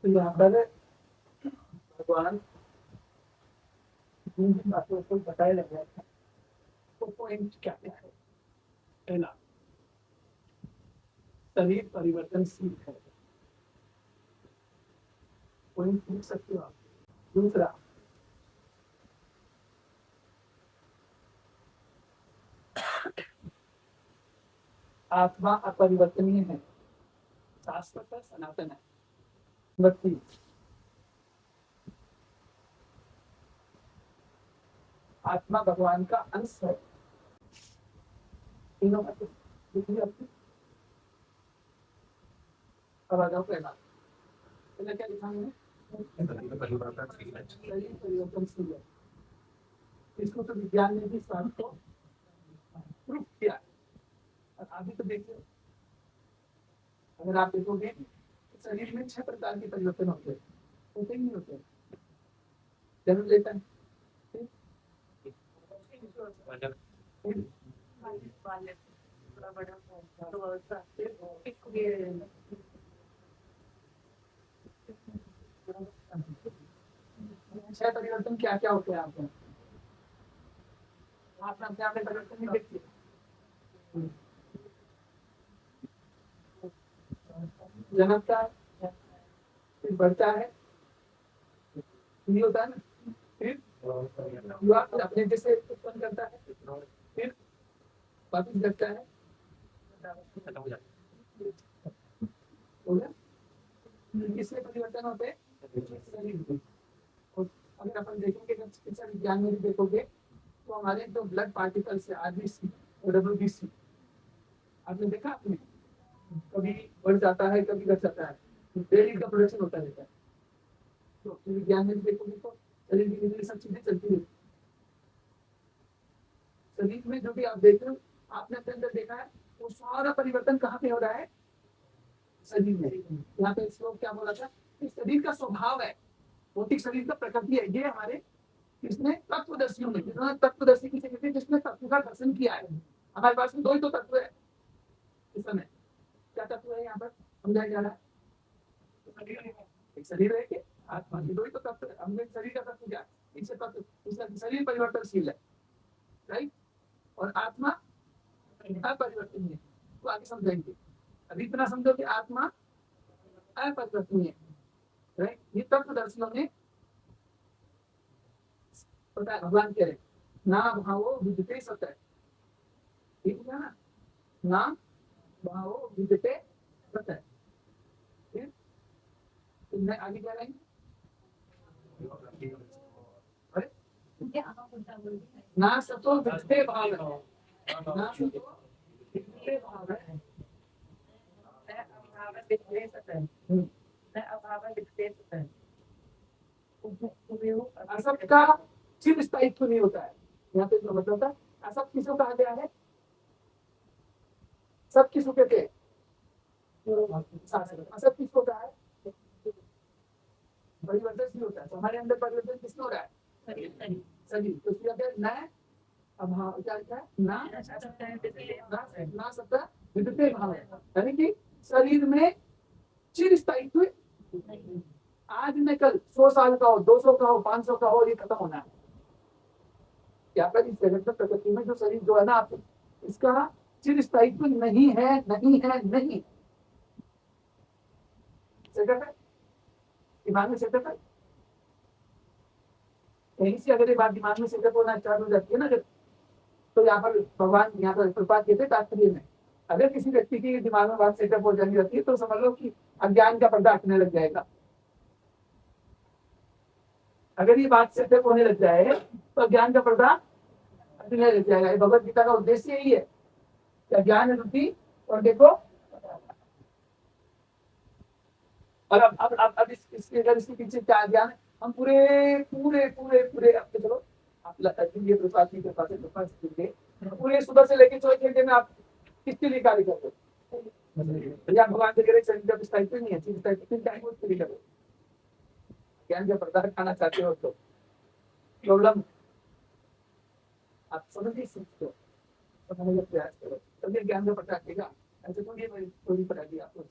तो यहाँ पर भगवान जिन जिन बातों को बताए लग रहा था वो पॉइंट क्या क्या है। पहला, शरीर परिवर्तनशील है, पॉइंट पूछ सकते हो आप। दूसरा, आत्मा अपरिवर्तनीय है, शाश्वत है, सनातन है। नंबर 3, आत्मा भगवान का अंश है। तीनों में दूसरी अपनी अब आ जाओ। पहला पहले क्या लिखा है? शरीर परिवर्तनशील है। इसको तो विज्ञान ने भी इस बात को प्रूफ किया है। और अभी तो देखिए, अगर आप देखोगे शरीर में 6 प्रकार के परिवर्तन होते ही नहीं होते, जन्म लेता है, छह परिवर्तन क्या क्या होते हैं आपको? आप अपने आप में परिवर्तन नहीं देखते। जन्मता है, फिर बढ़ता है, ये होता है ना, फिर युवा अपने जैसे उत्पन्न करता है, फिर वापिस घटता है, हो गया। इसमें परिवर्तन होते हैं शरीर में। और अगर अपन देखेंगे चिकित्सा विज्ञान में भी देखोगे तो हमारे जो ब्लड पार्टिकल्स है आरबीसी और डब्ल्यूबीसी, आपने देखा आपने कभी बढ़ जाता है कभी घट जाता है, डेली का प्रोडक्शन होता रहता है। तो विज्ञान में भी देखोगे तो शरीर की धीरे सब चीजें चलती रहती। शरीर में जो भी आप देख रहे हो, आपने अपने अंदर देखा है वो सारा परिवर्तन कहाँ पे हो रहा है? शरीर में। यहाँ पे श्लोक क्या बोला था? शरीर का स्वभाव है, भौतिक शरीर का प्रकृति है। ये हमारे इसने तत्वदर्शियों में, जिन्होंने तत्वदर्शी किसे कहते हैं? जिसने तत्व का दर्शन किया है। हमारे पास में 2 ही तो तत्व है इस समय। क्या तत्व है यहाँ पर समझाया जा रहा है? एक शरीर है कि आत्मा, 2 ही तो तत्व है। हमने शरीर का तत्व क्या? इससे तत्व, इसका शरीर परिवर्तनशील है, राइट, और आत्मा अपरिवर्तनीय है। तो आगे समझाएंगे। अभी इतना समझो कि आत्मा अपरिवर्तनीय है, राइट। ये तत्वदर्शियों ने पता है। भगवान कह रहे ना भावो विद्यते सत है, ठीक है ना, ना भावो विद्यते सत है। मैं आगे क्या रहेंगे? ना सतो विद्यते भाव है, ना सतो विद्यते भाव है, असत का चिर स्थायित्व नहीं होता है। यहाँ पे जो मतलब था, असत किसको कहा गया है? सब किसको कहते हैं? असत किसको कहा है? परिवर्तनशील होता है। तो हमारे अंदर परिवर्तन किसमें हो रहा है? शरीर। तो न अभाव क्या लिखा है? ना सत्ता विद्यते भाव है, यानी कि शरीर में चिर स्थायित्व आज में कल 100 साल का हो, 200 का हो, 500 का हो, ये खत्म होना है। क्या पर इस जगत में प्रकृति में जो शरीर जो है ना, आप इसका चिर स्थायित्व नहीं है, नहीं है, नहीं। सेटअप है दिमाग में, सेटअप है। कहीं से अगर ये बात दिमाग में सेटअप होना स्टार्ट हो जाती है ना, तो यहाँ पर भगवान यहाँ पर कृपा कहते तात्पर्य में, अगर किसी व्यक्ति की दिमाग में बात सेटअप हो जानी रहती है तो समझ लो कि अज्ञान का पर्दा हटने लग जाएगा। अगर ये बात सेटअप होने लग जाए तो अज्ञान का पर्दा हटने लग जाएगा। भगवत गीता का उद्देश्य यही है कि अज्ञान रुचि और देखो। और अब इसके अगर इसके पीछे क्या ज्ञान है, हम पूरे पूरे पूरे पूरे अब चलो आप ये कृपा की कृपा से कृपा से पूरे सुबह से लेकर 24 घंटे में आप किसके लिए कार्य करते हो? या भगवान के शरीर का स्थायित्व नहीं है, स्थायित्व टाइम उसके लिए करो। ज्ञान का पर्दा खाना चाहते हो तो प्रॉब्लम आप समझ नहीं सकते हो, समझने का प्रयास करो, तभी ज्ञान का पर्दा हटेगा। ऐसे तो ये थोड़ी पढ़ा दी आपको।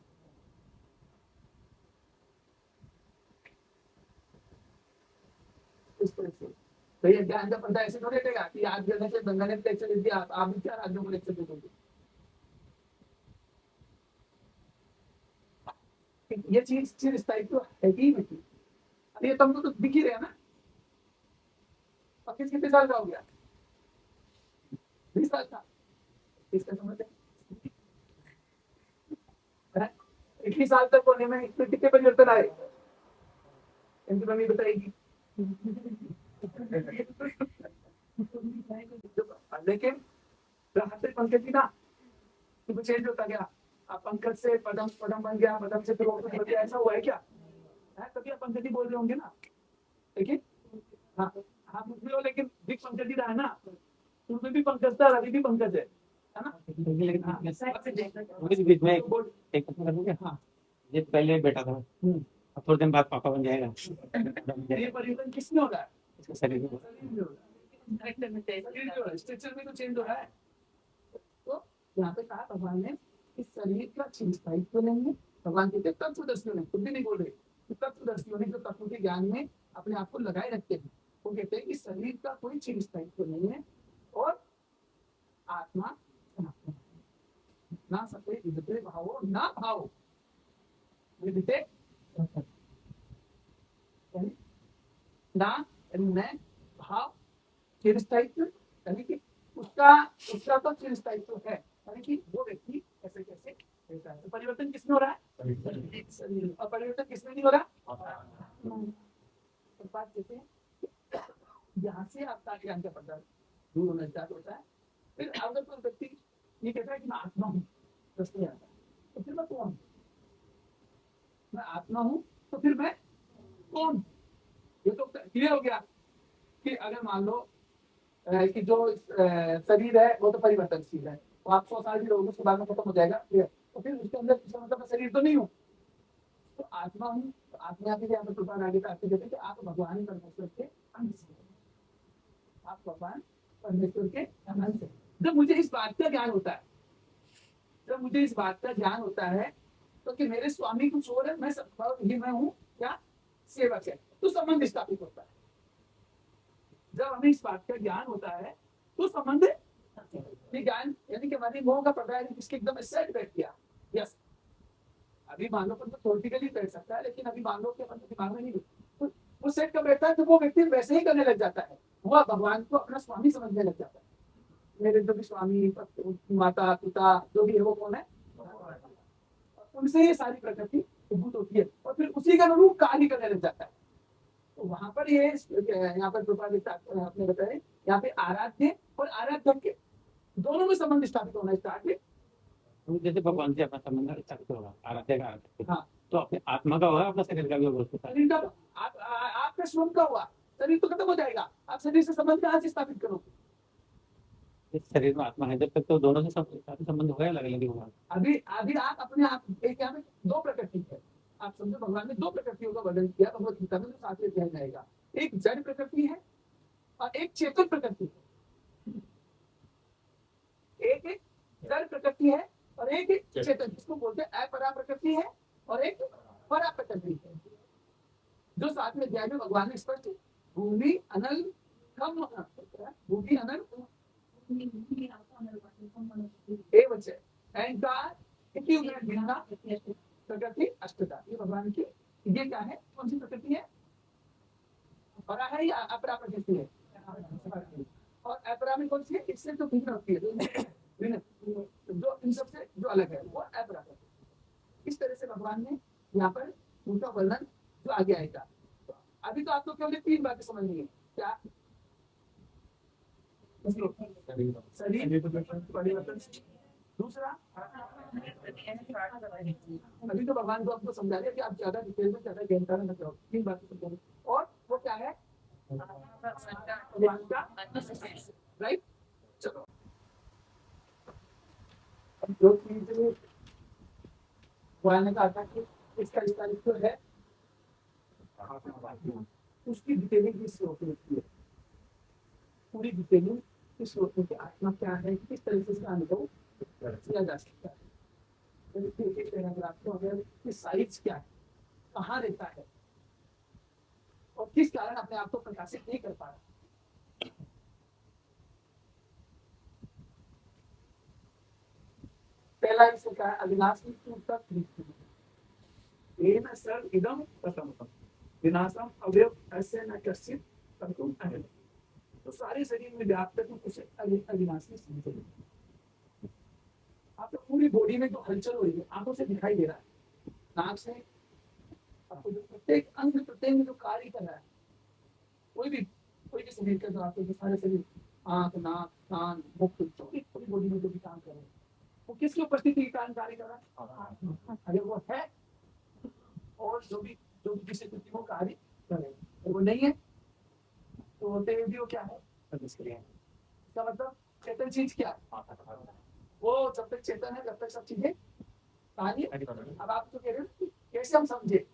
इस तरह से। तो ये ज्ञान का पर्दा ऐसे थोड़ी देगा कि आज जगह से गंगा ने लेक्चर दे दिया, आप भी क्या राज्यों को लेक्चर दे दोगे। ये चीज चिरस्थायित्व है ही नहीं। अब ये तुमको तो दिख ही रहा ना। अब कितने साल का हो गया, 20 साल का, इसका समझ है 21 साल तक होने में इसमें कितने परिवर्तन आए, इनकी मम्मी बताएगी। लेकिन पंकज जी ना तो चेंज होता गया। आप पंकज से पदम पदम बन गया, पदम से बन गया, ऐसा हुआ है क्या है? तभी आप पंकज जी बोल रहे होंगे ना। लेकिन हाँ, हाँ मुझ में हो, लेकिन बिग पंकज जी रहा है ना, उसमें भी पंकज था, अभी भी पंकज है ना। बीच में एक हाँ, ये पहले बेटा था, अब थोड़े दिन बाद पापा बन जाएगा। ये परिवर्तन किसमें हो रहा है? इसके शरीर में। स्ट्रक्चर में तो चेंज हो रहा है। तो यहाँ पे कहा भगवान ने इस शरीर का चिरस्थायित्व नहीं है। भगवान कहते तत्वदर्शियों ने, खुद भी नहीं बोल रहे, तत्वदर्शियों ने जो तत्व के ज्ञान में अपने आप को लगाए रखते हैं, वो कहते हैं कि शरीर का कोई चिरस्थायित्व नहीं है और आत्मा ना सके विदते भावो ना भाव विदते ना न भाव चिरस्थायित्व, यानी कि उसका उसका तो चिरस्थायित्व है, यानी कि वो व्यक्ति कैसे कैसे रहता है। तो परिवर्तन किसमें हो रहा है? शरीर। और परिवर्तन किसमें नहीं हो रहा? तो बात कहते हैं यहाँ से आपका ज्ञान का पर्दा दूर होना स्टार्ट होता है। फिर अगर कोई व्यक्ति ये कहता है कि मैं आत्मा हूँ, प्रश्न आता है तो फिर मैं कौन हूँ? मैं आत्मा हूँ तो फिर मैं कौन? ये तो क्लियर हो गया कि अगर मान लो कि जो शरीर है वो तो परिवर्तनशील है, तो आप 100 साल भी रहोगे, उसके बाद में खत्म हो जाएगा, तो फिर उसके अंदर मतलब मैं शरीर तो नहीं हूँ, तो आत्मा हूँ। तो आत्मा के लिए यहाँ पर कृपा आगे आते देते कि आप भगवान परमेश्वर के अंश हैं, आप भगवान परमेश्वर के अंश हैं। जब मुझे इस बात का ज्ञान होता है, जब मुझे इस बात का ज्ञान होता है तो कि मेरे स्वामी कुछ और है, मैं सब ये मैं हूँ क्या, सेवक है, तो संबंध स्थापित होता है। जब हमें इस बात का ज्ञान होता है तो संबंध ज्ञान, यानी कि हमारी मोह का पर्दा इसके एकदम सेट बैठ गया। यस, अभी मान लो तो थ्योरेटिकली बैठ सकता है, लेकिन अभी मान लो कि अपन दिमाग में नहीं, तो वो सेट कब बैठता है तो वो व्यक्ति वैसे ही करने लग जाता है, वह भगवान को अपना स्वामी समझने लग जाता है। मेरे जो भी स्वामी माता पिता जो भी है वो कौन है, उनसे ये सारी प्रकृति उद्भूत होती है और फिर उसी का अनुरूप कार्य करने लग जाता है। तो वहां पर ये यहाँ पर कृपा आपने बताया, यहाँ पे आराध्य और आराध्य के दोनों में संबंध स्थापित होना स्टार्ट है। जैसे भगवान से अपना संबंध स्थापित होगा, आराध्य का आराध्य, हाँ, तो अपने आत्मा का होगा, अपना शरीर का भी होगा। शरीर का आपका स्वयं का हुआ, शरीर तो खत्म हो जाएगा, आप शरीर से संबंध कहाँ से स्थापित करोगे? इस शरीर में आत्मा है जब तक, तो दोनों से संबंध होगा, अलग अलग होगा। अभी अभी आप अपने आप एक यहाँ पे दो प्रकृति है, आप समझो भगवान ने दो प्रकृतियों का वर्णन किया भगवत गीता में, जो 7वें अध्याय में आएगा। एक जड़ प्रकृति है और एक चेतन प्रकृति है। एक जड़ प्रकृति है और एक चेतन, जिसको बोलते हैं अपरा प्रकृति है और एक परा प्रकृति है, जो 7वें अध्याय में भगवान ने स्पष्ट भूमि अनल कम भूमि अनल प्रकृति अष्टता, ये भगवान की, ये क्या है, कौन सी प्रकृति है? परा है या अपरा प्रकृति है? और अपरा में कौन सी है? इससे तो भिन्न होती है, जो इन सबसे जो अलग है वो अपरा प्रकृति। इस तरह से भगवान ने यहाँ पर उनका वर्णन जो आगे आएगा। तो अभी तो आपको केवल 3 बातें समझनी है, क्या? शरीर परिवर्तन, दूसरा अभी तो भगवान को आपको समझा दिया कि आप ज्यादा डिटेल में ज्यादा ज्ञान मत रहो, 3 बातें समझानी, और वो क्या है? भगवान का राइट। चलो जो चीज भगवान ने कहा था कि इसका स्थायित्व है, उसकी डिटेलिंग इस श्लोक में की है, पूरी डिटेलिंग इस श्लोक में, आत्मा क्या है, किस तरह से इसका अनुभव किया जा सकता है, पैराग्राफ को अगर साइज क्या है, कहाँ रहता है, और किस कारण अपने आप को प्रकाशित नहीं कर पा रहा। पहला इसको क्या है, अविनाशी येन सर्व इदं प्रथमतम विनाशम अवयव ऐसे न कश्चित कर्तुम अर्हति। तो सारे शरीर में व्याप्त है, उसे अविनाशी समझो। आपको पूरी बॉडी में जो हलचल हो रही है, आंखों से दिखाई दे रहा है, नाक से आपको जो प्रत्येक अंग प्रत्येक में जो कार्य कर रहा है, कोई भी शरीर का जो आपके जो सारे शरीर, आंख, नाक, कान, मुख, जो भी पूरी बॉडी में जो भी काम कर रहे हैं, वो किसकी उपस्थिति के कारण कार्य कर रहा है? अगर वो है और जो भी किसी वो कार्य कर रहे हैं, वो नहीं है तो होते हुए भी वो क्या है? इसका मतलब चेतन चीज क्या है? वो जब तक चेतन है, जब तक सब चीजें कार्य। अब आप तो कह रहे हो कैसे हम समझे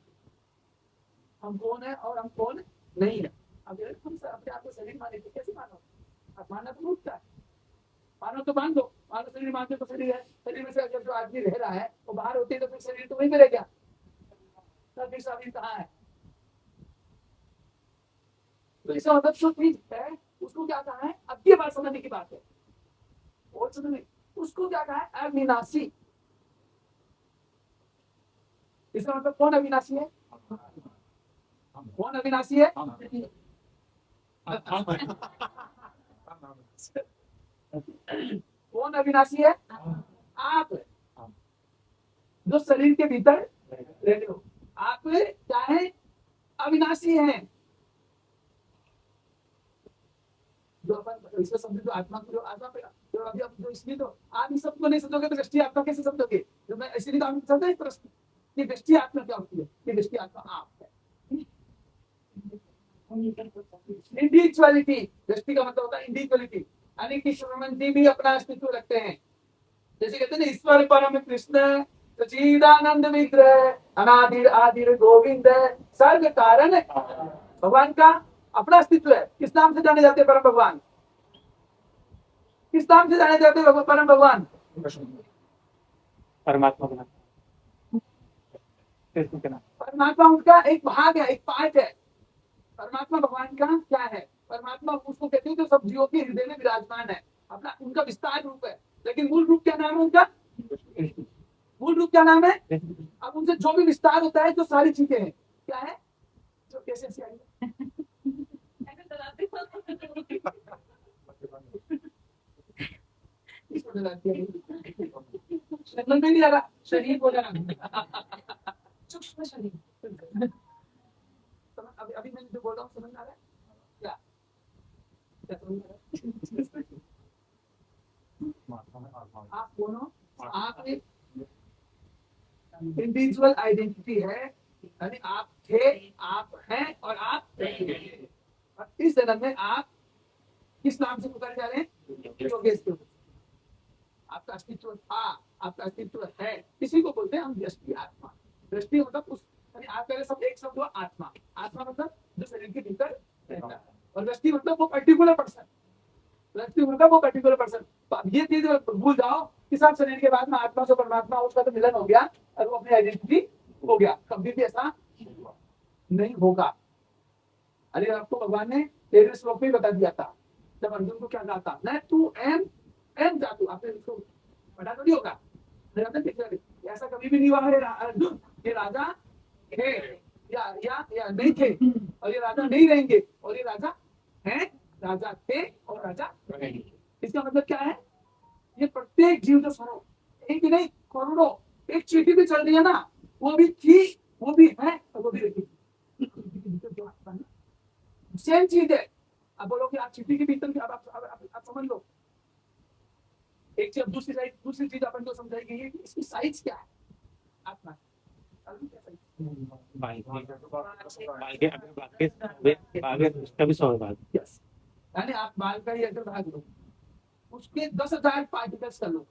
हम कौन है और हम कौन नहीं है? अब हम अपने आप को शरीर माने तो कैसे मानो? आप मानना तो उठता है, मानो तो मान दो, मानो शरीर मानते तो शरीर है, शरीर में से अगर जो आदमी रह रहा है वो बाहर होती है तो फिर शरीर तो वहीं पे रह गया, तब फिर शरीर कहाँ है? तो इसका मतलब जो चीज है उसको क्या कहा है? अब ये बात समझने की बात है, और समझने उसको क्या कहा है? अविनाशी। इसका मतलब कौन अविनाशी है? कौन अविनाशी है? कौन अविनाशी है? आप जो शरीर के भीतर रहते हो, आप क्या है? अविनाशी हैं। जो अपन इसको समझे, जो आत्मा को, जो आत्मा पे जो अभी आप जो इसलिए तो आप इस सबको नहीं समझोगे तो दृष्टि आत्मा कैसे समझोगे? जो मैं इसलिए तो आप समझे प्रश्न कि दृष्टि आत्मा क्या होती है? कि दृष्टि आत्मा आप है। इंडिविजुअलिटी, दृष्टि का मतलब होता है इंडिविजुअलिटी, यानी कि श्रमंती भी अपना अस्तित्व रखते हैं। जैसे कहते हैं ना, ईश्वर परम कृष्ण सच्चिदानंद विग्रह अनादिर आदिर गोविंद सर्व कारण है। भगवान का अपना अस्तित्व है। किस नाम से जाने जाते हैं परम भगवान? किस नाम से जाने जाते हैं परम भगवान? परमात्मा बना, परमात्मा उनका एक भाग है, एक पार्ट है। परमात्मा भगवान का क्या है? परमात्मा उसको कहते हैं जो सब जीवों के हृदय में विराजमान है, अपना उनका विस्तार रूप है। लेकिन मूल रूप क्या नाम है उनका? मूल रूप क्या नाम है? अब उनसे जो भी विस्तार होता है, जो सारी चीजें हैं, क्या है? जो कैसे समझ में नहीं आ रहा, शरीर बोला सूक्ष्म शरीर। अभी मैं जो बोल रहा हूँ समझ आ रहा है क्या? आप दोनों, आप एक इंडिविजुअल आइडेंटिटी है, यानी आप थे, आप हैं और आप रहेंगे। और इस जन्म में आप किस नाम से पुकारे जा रहे हैं? योगेश्वर। आपका अस्तित्व था, आपका अस्तित्व है, इसी को बोलते हैं हम दृष्टि आत्मा। दृष्टि मतलब उस, आप पहले सब एक शब्द हुआ आत्मा। आत्मा मतलब जो शरीर के भीतर रहता है, और दृष्टि मतलब वो पर्टिकुलर पर्सन। दृष्टि मतलब वो पर्टिकुलर पर्सन। तो अब ये चीज भूल जाओ कि सब शरीर के बाद में आत्मा से परमात्मा उसका तो मिलन हो गया और वो अपनी आइडेंटिटी हो गया। कभी भी ऐसा नहीं होगा। अरे आपको भगवान ने 13 श्लोक में बता दिया था, जब अर्जुन को क्या कहा था, न तू एम जातु। आपने उसको पढ़ा तो नहीं होगा, ऐसा कभी भी नहीं हुआ है अर्जुन, ये राजा है या नहीं थे, और ये राजा नहीं रहेंगे, और ये राजा हैं, राजा थे और राजा रहेंगे। इसका मतलब क्या है? ये प्रत्येक जीव जो सुनो, एक ही नहीं करोड़ों, एक चीटी भी चल रही है ना, वो भी थी, वो भी है और वो भी रहेगी। सेम चीज है। अब बोलो कि आप चीटी के भीतर की, अब आप समझ लो, एक चीज दूसरी चीज अपन को समझाई गई है कि इसकी साइज क्या है। आत्मा उसका भी 100 भाग। यानी आप बाल का ही अगर भाग लो, उसके 10,000 पार्टिकल्स कर लो,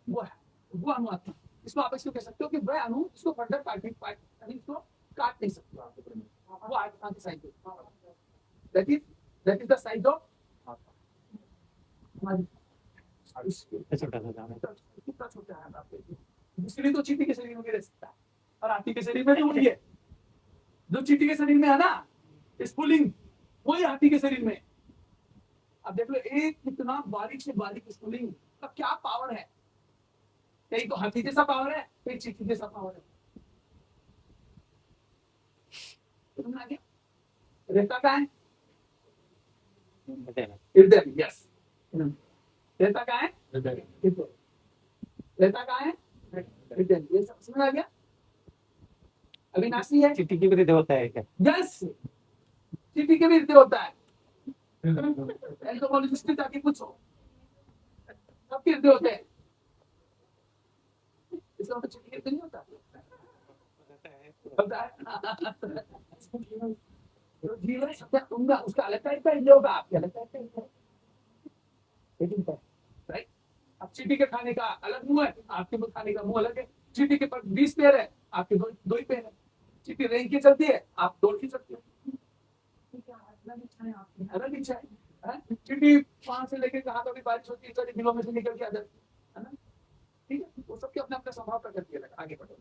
वो है, वो अणु आत्मा। इसको आप इसको कह सकते हो कि वह अणु इसको फर्दर पार्टिकल इसको काट नहीं सकते। वो आत्मा की साइज है। That is the size of कितना छोटा है आप देखिए। इसलिए तो चींटी के शरीर में रह सकता है और हाथी के शरीर में भी वही है। जो चींटी के शरीर में है ना, स्पूलिंग, वही हाथी के शरीर में। अब देख लो एक कितना बारीक से बारीक स्पूलिंग का क्या पावर है। कहीं तो हाथी जैसा पावर है, कहीं चींटी जैसा पावर है। समझ आ गया? रहता कहाँ है? हृदय में। यस, रहता कहाँ है? रहता कहाँ है? हृदय में। ये सब समझ आ गया? अविनाशी है। चींटी की भी हृदय होता है क्या? यस, चींटी के भी हृदय होता है। एंथ्रोपोलॉजिस्ट से जाके पूछो, सबके हृदय होते हैं। इसका मतलब चींटी के हृदय नहीं होता? पता है? जो जीव है सबका उनका उसका अलग टाइप का हृदय होगा, आपके अलग टाइप का हृदय, राइट? अब चींटी के खाने का अलग मुंह है, आपके खाने का मुंह अलग है। चींटी के पास 20 पैर है, आपके दो ही पैर है। चींटी रेंग के चलती है, आप दौड़ के चलते हो। अलग इच्छा है। चींटी वहां से लेके कहा तक बारिश होती है, सारी दिलों में से निकल के आ जाती है ना। ठीक है, वो सबके अपने अपने स्वभाव प्रकट किया लगा। आगे बढ़ो।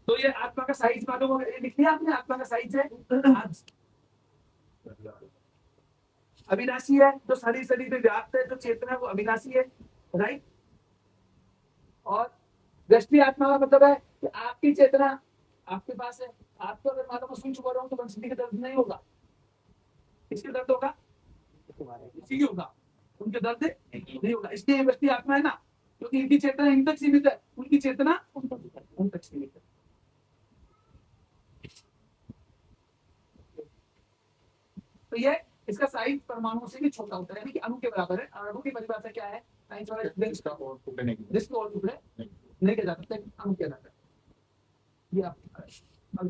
तो ये आत्मा का साइज मालूम हो, लिख लिया आपने? आत्मा का साइज है आज अविनाशी है, जो शरीर में व्याप्त है, जो चेतना है वो अविनाशी है, राइट? और दृष्टि आत्मा का मतलब है कि आपकी चेतना आपके पास है। आपको अगर मालूम स्विच बोल रहा हूँ तो बंसुरी का दर्द नहीं होगा। किसके दर्द होगा? इसी की होगा, उनके दर्द नहीं होगा। इसलिए दृष्टि आत्मा है ना, क्योंकि इनकी चेतना इन तक सीमित है, उनकी चेतना उन तक सीमित है। तो ये इसका साइज परमाणु से भी छोटा होता है, यानी कि अणु के बराबर है। अणु की परिभाषा क्या है? साइंस वाले जिसको और टुकड़े नहीं किया जा सकता, अणु किया जाता है। ये और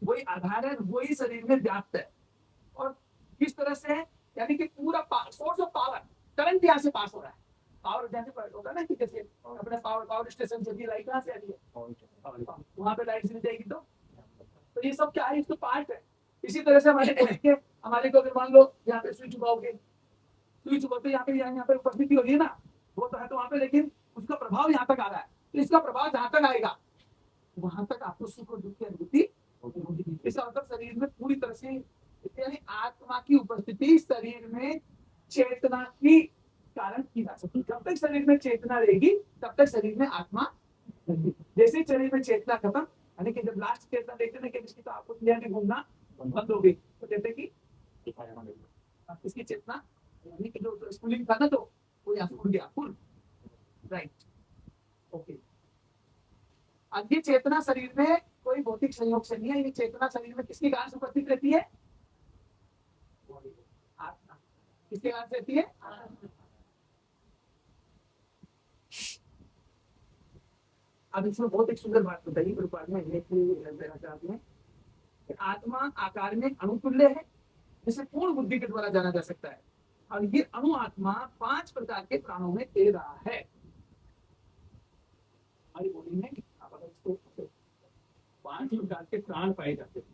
वही आधार है, वही शरीर में व्याप्त है। और किस तरह से है? यानी कि पूरा सोर्स ऑफ पावर, करंट यहाँ से पास हो रहा है। पावर जैसे होता है ना कि जैसे अपने पावर स्टेशन से लाइट कहाँ से आ रही है, वहां पे लाइट मिल जाएगी। तो ये सब क्या है? इसको पार्ट है। इसी तरह से हमारे को अगर मान लो यहाँ पे स्विच उगाओगे, स्विच उगाते यहाँ पे उपस्थिति होगी ना, वो तो है तो वहां पे, लेकिन उसका प्रभाव यहाँ तक आ रहा है। तो इसका प्रभाव जहां तक आएगा वहां तक आपको सुख और दुख की अनुभूति होगी। इसका मतलब शरीर में पूरी तरह से, यानी आत्मा की उपस्थिति शरीर में चेतना की कारण की जा सकती है। जब तक शरीर में चेतना रहेगी तब तक शरीर में आत्मा रहेगी। जैसे शरीर में चेतना खत्म, यानी कि जब लास्ट चेतना देखते ना कि तो आपको दुनिया में घूमना बंद हो गई, तो कहते कि इसकी चेतना, यानी कि जो स्कूलिंग था ना, तो वो यहाँ खुल गया, फुल, राइट? ओके। अब ये चेतना शरीर में कोई भौतिक संयोग से नहीं है। ये चेतना शरीर में किसके कारण से उपस्थित रहती है? आत्मा। किसके कारण से रहती है? अब इसमें बहुत एक सुंदर बात बताइए गुरुपाद में चाहते हैं कि आत्मा आकार में अणुतुल्य है, जिसे पूर्ण बुद्धि के द्वारा जाना जा सकता है। और ये अणु आत्मा 5 प्रकार के प्राणों में तैर रहा है। हमारी बॉडी में आप अगर इसको 5 प्रकार के प्राण पाए जाते हैं।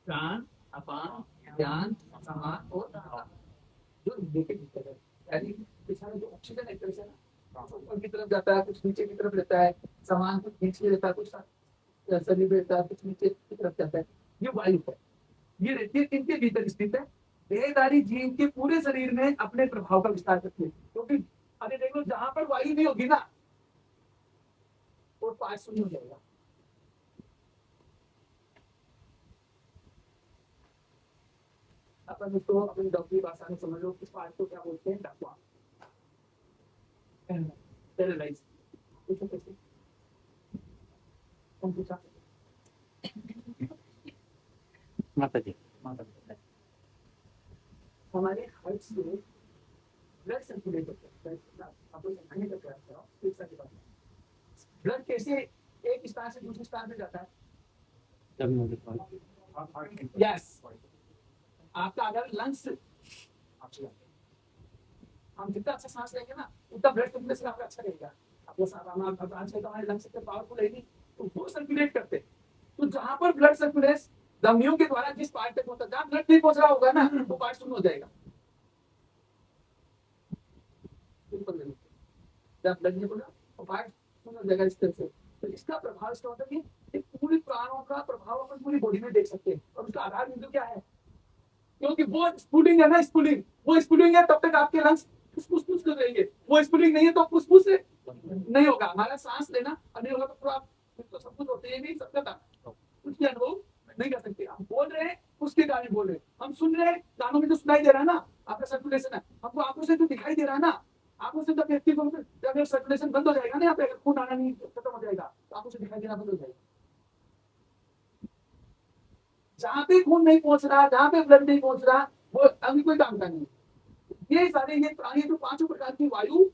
प्राण, अपान, ज्ञान, समान और धारा, जो हृदय के भीतर है। यानी जो ऑक्सीजन एक तरह से ऊपर की तरफ जाता है, कुछ नीचे की तरफ रहता है, सामान कुछ बीच में रहता है, कुछ शरीर में रहता है, कुछ नीचे की तरफ जाता है। ये वायु है, ये रहती है इनके भीतर स्थित है। देहधारी जीव के पूरे शरीर में अपने प्रभाव का विस्तार करती है। क्योंकि अरे देखो, जहां पर वायु नहीं होगी ना, वो पार्ट शून्य हो जाएगा। अपन इसको अपनी डॉक्टरी भाषा में समझ लो कि पार्ट को क्या बोलते हैं? डकवा, पैरालाइज। माता जी, हमारे हार्ट से ब्लड सर्कुलेट होता है। आपको समझने का प्रयास करो। एक साथ बात, ब्लड कैसे एक स्थान से दूसरे स्थान पे जाता है? यस, आपका अगर लंग्स, हम जितना अच्छा सांस लेंगे ना, उतना ब्लड सर्कुलेशन आपका अच्छा रहेगा। आपका आजकल तो हमारे लंग्स इतने पावरफुल है नहीं, तो वो सर्कुलेट करते। तो जहां पर ब्लड सर्कुलेशन धमनियों के द्वारा जिस पार्ट तक होता है, जहां ब्लड नहीं पहुंच रहा होगा ना, वो पार्ट शून्य हो जाएगा। जब ब्लड नहीं पहुंचा वो पार्ट हो जाएगा इस तरह से। तो इसका प्रभाव इसका होता है कि पूरी प्राणों का प्रभाव अपन पूरी बॉडी में देख सकते हैं। और उसका आधार बिंदु क्या है? क्योंकि वो स्फुलिंग है ना, स्फुलिंग, वो स्फुलिंग है तब तक आपके लंग्स फुसफुस कर रहेंगे। वो स्फुलिंग नहीं है तो फुसफुस नहीं होगा। हमारा सांस लेना नहीं होगा तो पूरा आप तो सब कुछ होते हैं नहीं सबका था उसके अनुभव नहीं कर सकते। हम बोल रहे हैं उसके कारण बोल रहे हैं, हम सुन रहे हैं कानों में तो सुनाई दे रहा है ना, आपका सर्कुलेशन है। हमको आंखों से तो दिखाई दे रहा है ना, आंखों से जब व्यक्ति को जब सर्कुलेशन बंद हो जाएगा ना, यहाँ पे खून आना नहीं खत्म हो जाएगा तो आंखों से दिखाई देना बंद हो जाएगा। जहां पे खून नहीं पहुंच रहा, जहां पे ब्लड नहीं पहुंच रहा, वो अभी कोई काम का नहीं। ये सारे ये जो पांचों प्रकार की वायु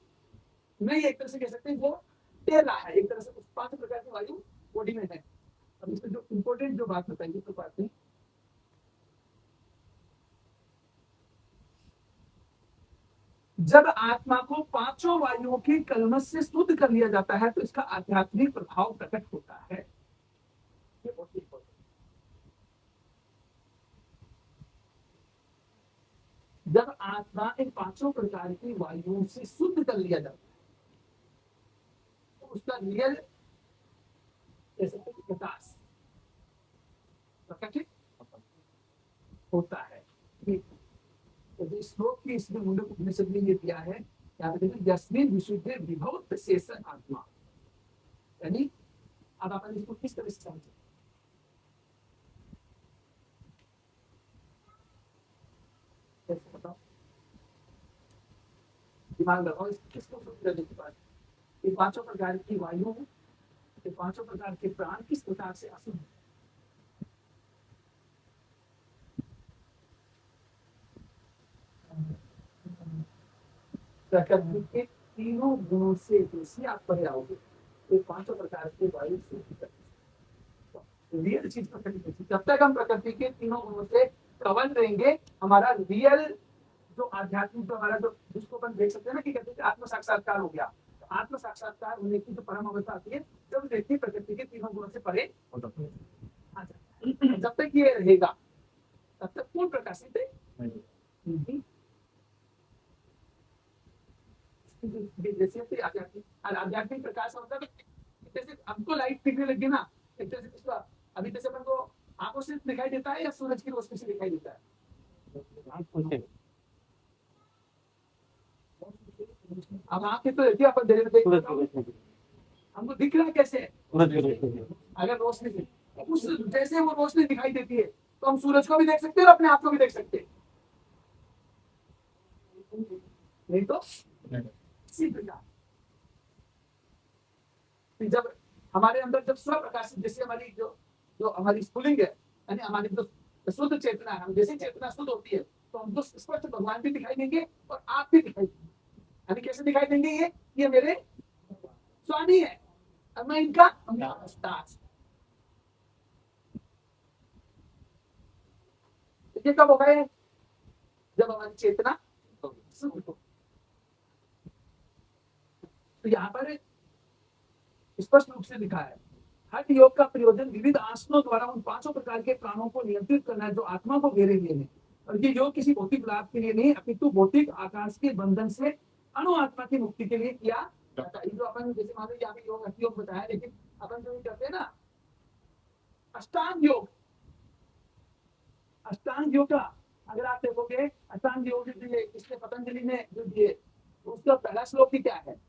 में एक तरह से कह सकते हैं वो तैर रहा है, एक तरह से पांच प्रकार की वायु बॉडी में है। अब इसमें जो इम्पोर्टेंट जो बात बताइए तो बात नहीं, जब आत्मा को पांचों वायुओं की कलमश से शुद्ध कर लिया जाता है तो इसका आध्यात्मिक प्रभाव प्रकट होता है। ये बहुत इंपॉर्टेंट। जब आत्मा इन पांचों प्रकार की वायुओं से शुद्ध कर लिया जाता है तो उसका रियल प्रकाश प्रकट होता है। तो जो श्लोक की इसमें मुंडक उपनिषद में ये दिया है, यहाँ पे देखिए यस्मिन विशुद्धे विभव शेष आत्मा, यानी अब अपन इसको किस तरह से समझे? कैसे बताओ, दिमाग लगाओ किसको समझने के बाद ये पांचों प्रकार की वायु, ये पांचों प्रकार के प्राण किस प्रकार से अशुद्ध है? प्रकृति के तीनों गुणों से जैसे आप पढ़े आओगे ये पांचों प्रकार के वायु से रियल चीज प्रकृति। जब तक हम प्रकृति के तीनों गुणों से कवर रहेंगे, हमारा रियल जो आध्यात्मिक जो हमारा जो जिसको अपन देख सकते हैं ना कि कहते हैं आत्म साक्षात्कार हो गया। तो आत्म साक्षात्कार होने की जो परम अवस्था आती है जब व्यक्ति प्रकृति के तीनों गुणों से परे होता है। जब तक ये रहेगा तब तक पूर्ण प्रकाशित है। जैसे आध्यात्मिक प्रकाश होता है, जैसे हमको लाइट दिखने लगी ना, एक तरह से इसका अभी जैसे अपन को आंखों से दिखाई देता है या सूरज की रोशनी से दिखाई देता है? अब आंखें तो रहती है अपन देख हमको दिख रहा है कैसे? अगर रोशनी से उस जैसे वो रोशनी दिखाई देती है तो हम सूरज को भी देख सकते हैं और अपने आप को भी देख सकते हैं, नहीं तो जब हमारे अंदर जब स्व प्रकाशित जैसे हमारी जो जो हमारी स्फुलिंग है, यानी हमारी जो शुद्ध चेतना है, हम जैसे चेतना शुद्ध होती है तो हमको स्पष्ट भगवान भी दिखाई देंगे और आप भी दिखाई देंगे। यानी कैसे दिखाई देंगे? ये मेरे स्वामी है और मैं इनका दास। ये कब होगा? जब हमारी चेतना शुद्ध हो। तो यहाँ पर स्पष्ट रूप से लिखा है हठ योग का प्रयोजन विविध आसनों द्वारा उन पांचों प्रकार के प्राणों को नियंत्रित करना है जो आत्मा को घेरे लिए है। और ये योग किसी भौतिक लाभ के लिए नहीं अपितु भौतिक आकाश के बंधन से अणु आत्मा की मुक्ति के लिए किया जाता है। जो अपन जैसे मान लो यहाँ पे योग हठ योग बताया, लेकिन अपन जो करते हैं ना अष्टांग योग, अष्टांग योग का अगर आप देखोगे अष्टांग योग इसने पतंजलि ने जो दिए उसका पहला श्लोक ही क्या है?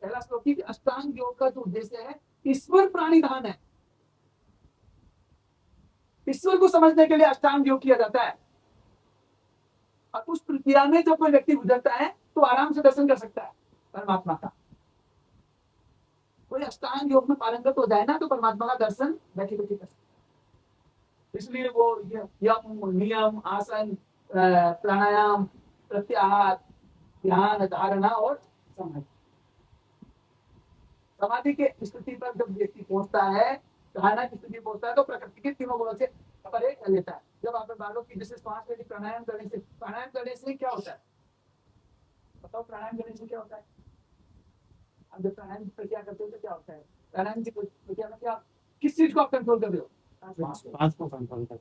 पहला श्लोक की अष्टांग योग का जो उद्देश्य है ईश्वर प्राणिधान है। ईश्वर को समझने के लिए अष्टांग योग किया जाता है और उस प्रक्रिया में जब कोई व्यक्ति गुजरता है तो आराम से दर्शन कर सकता है परमात्मा का। कोई अष्टांग योग में पारंगत हो जाए ना तो परमात्मा का दर्शन बैठे बैठे कर सकता है। इसलिए वो यम नियम आसन प्राणायाम प्रत्याहार ध्यान धारणा और समाधि, समाधि के स्थिति पर जब व्यक्ति पहुंचता है, धारणा की स्थिति पहुंचता है तो प्रकृति के तीनों गुणों से परे कर लेता है। जब आप बालों की जैसे श्वास लेने प्राणायाम करने से क्या होता है? बताओ प्राणायाम करने से क्या होता है? अब जब प्राणायाम प्रक्रिया करते हो तो क्या होता है? प्राणायाम की प्रक्रिया में क्या किस चीज को आप कंट्रोल कर रहे हो? श्वास को कंट्रोल कर।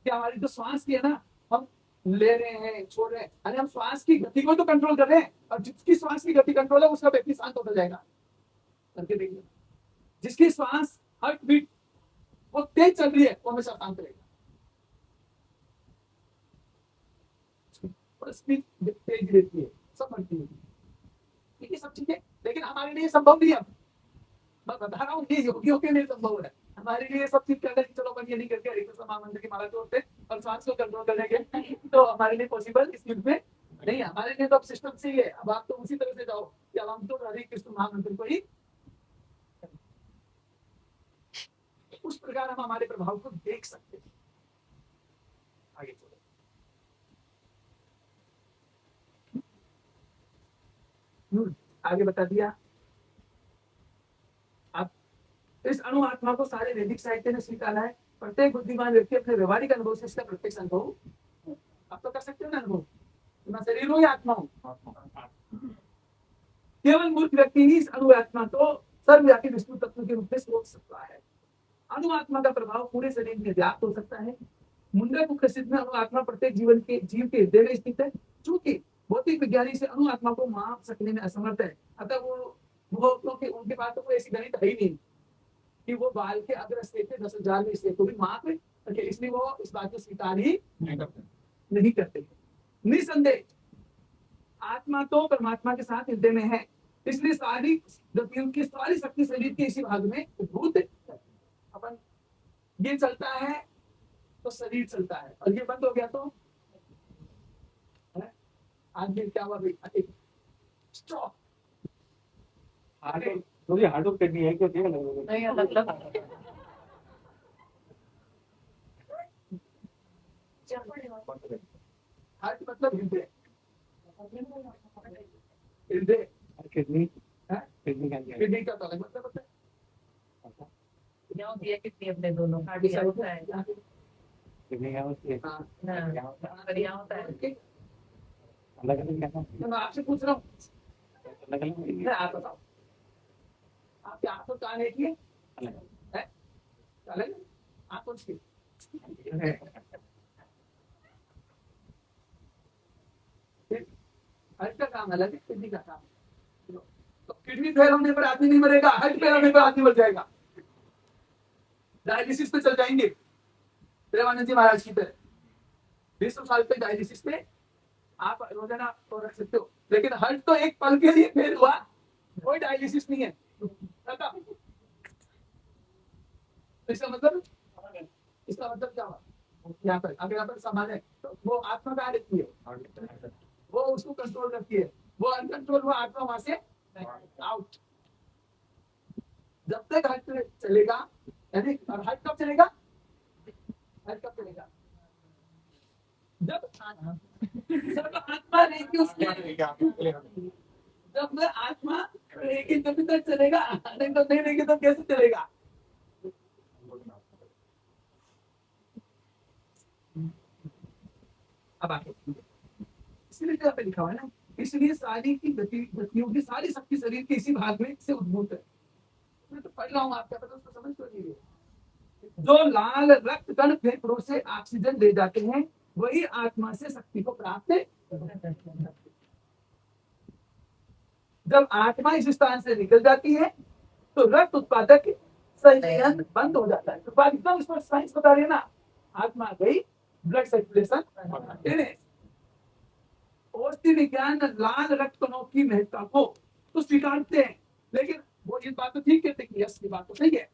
क्या हमारी जो श्वास की है ना, हम ले रहे हैं, छोड़ रहे हैं, अरे हम श्वास की गति को तो कंट्रोल कर रहे हैं, और जिसकी श्वास की गति कंट्रोल है उसका व्यक्ति शांत होता जाएगा। करके देखिए, जिसकी श्वास हार्ट बीट वो तेज चल रही है वो हमेशा शांत रहेगा, और स्पीड तेज रहती है, सब बढ़ती है, ये सब चीजें लेकिन हमारे लिए संभव नहीं है। मैं बता रहा हूँ ये योगियों के लिए संभव है, हमारे लिए सब चीज करने की चलो अपन ये नहीं करके हरे कृष्ण महामंत्र की माला तोड़ते और श्वास को कंट्रोल करने के तो हमारे लिए पॉसिबल इस युग में नहीं है। हमारे लिए तो अब सिस्टम से ही है, अब आप तो उसी तरह से जाओ कि अब हम तो हरे कृष्ण महामंत्र को ही उस प्रकार हम हमारे प्रभाव को देख सकते हैं। आगे चलो, आगे बता दिया। अब इस अणु आत्मा को सारे वैदिक साहित्य ने स्वीकारा है। प्रत्येक बुद्धिमान व्यक्ति अपने व्यवहारिक अनुभव से इसका प्रत्यक्ष अनुभव अब तो कर सकते हो ना अनुभव, मैं शरीर हूँ या आत्मा हूँ। केवल मूर्ख व्यक्ति ही इस अणु आत्मा को सर्वव्यापी विष्णु तत्व के रूप में सोच सकता है। अणु आत्मा का प्रभाव पूरे शरीर में व्याप्त हो सकता है। मुंडक उपस्थित में अणु आत्मा प्रत्येक जीव के हृदय में स्थित है। चूंकि भौतिक विज्ञानी से अणु आत्मा को माप सकने में असमर्थ है, अतः वो क्योंकि उनके पास तो कोई ऐसी गणित है ही नहीं कि वो बाल के अगर स्थित है 10,000 में स्थित को भी माप है, इसलिए वो इस बात को स्वीकार ही नहीं करते। निसंदेह आत्मा तो परमात्मा के साथ हृदय में है, इसलिए सारी गतियों की सारी शक्ति शरीर के इसी भाग में उद्भूत है। अपन ये चलता है तो शरीर चलता है, और ये बंद हो गया तो आदमी क्या हुआ भाई, स्टॉप। हार्ड वर्क करनी है क्यों नहीं मतलब हार्ट मतलब हृदय, हृदय किडनी का किडनी का तो अलग मतलब होता है। क्या होती है कितनी अपने दोनों कार्डिया होता है किडनी का उसके हाँ कार्डिया होता है। अलग अलग क्या था? मैं आपसे पूछ रहा हूँ, अलग अलग आप बताओ, आपके आंखों कान एक ही है? अलग आंखों की हार्ट का काम अलग है, किडनी का काम। तो किडनी फेल होने पर आदमी नहीं मरेगा, हार्ट फेल होने पर आदमी मर जाएगा, डायलिसिस पे चल जाएंगे। प्रेमानंद जी महाराज की तरह 20 साल तक डायलिसिस पे आप रोजाना तो रख सकते हो, लेकिन हार्ट तो एक पल के लिए फेल हुआ, कोई डायलिसिस नहीं है। इसका मतलब क्या हुआ, यहाँ पर अगर यहाँ पर समान है तो वो आत्मा कहाँ रहती है, वो उसको कंट्रोल करती है, वो अनकंट्रोल हुआ आत्मा वहां से आउट। जब तक हार्ट चलेगा, यानी हार्ट कब चलेगा, हार्ट कब चलेगा जब आत्मा रहेगी उसमें, जब आत्मा रहेगी तभी तक चलेगा, नहीं तो नहीं रहेगी तो कैसे चलेगा। अब आगे इसलिए यहाँ पे लिखा हुआ है ना, इसलिए सारी की गतियों की सारी शक्ति शरीर के इसी भाग में से उद्भूत है। मैं तो पढ़ रहा हूँ, आप क्या पता उसको समझ तो नहीं है। जो लाल रक्त कण फेफड़ों से ऑक्सीजन ले जाते हैं वही आत्मा से शक्ति को प्राप्त है। जब आत्मा इस स्थान से निकल जाती है तो रक्त उत्पादक संचयन बंद हो जाता है। तो बात एकदम इस पर साइंस बता रही है ना, आत्मा गई, ब्लड सर्कुलेशन। औषधि विज्ञान लाल रक्त कणों की महत्ता को तो स्वीकारते हैं, लेकिन वो ये बात तो ठीक कहते हैं कि यस ये बात तो सही है,